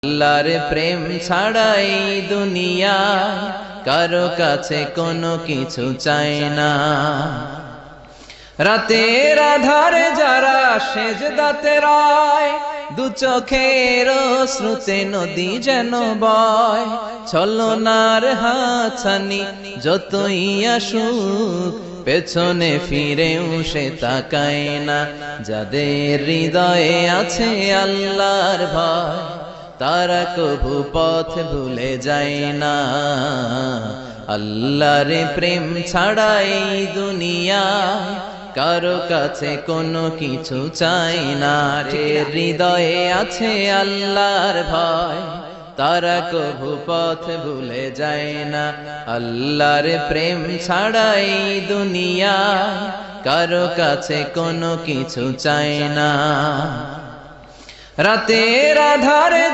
আল্লাহর প্রেম ছাড়াই দুনিয়া কারো কাছে কোনো কিছু চায় না। রাতের আধারে যারা সেজদাতে রয়, দু চোখের শ্রুতে নদী যেন বয়। ছলনার হাতছানি যতই আসুক, পেছনে ফিরেও সে তাকায় না। যাদের হৃদয়ে আছে আল্লাহর ভয়, তারা কভু পথ ভুলে যায় না। আল্লাহর প্রেম ছাড়াই দুনিয়া কারো কাছে কোনো কিছু চাই না। হৃদয়ে আছে আল্লাহর ভয়, তারা কভু পথ ভুলে যায় না। আল্লাহর প্রেম ছাড়াই দুনিয়া কারো কাছে কোনো কিছু চাই না। রাতের আধারে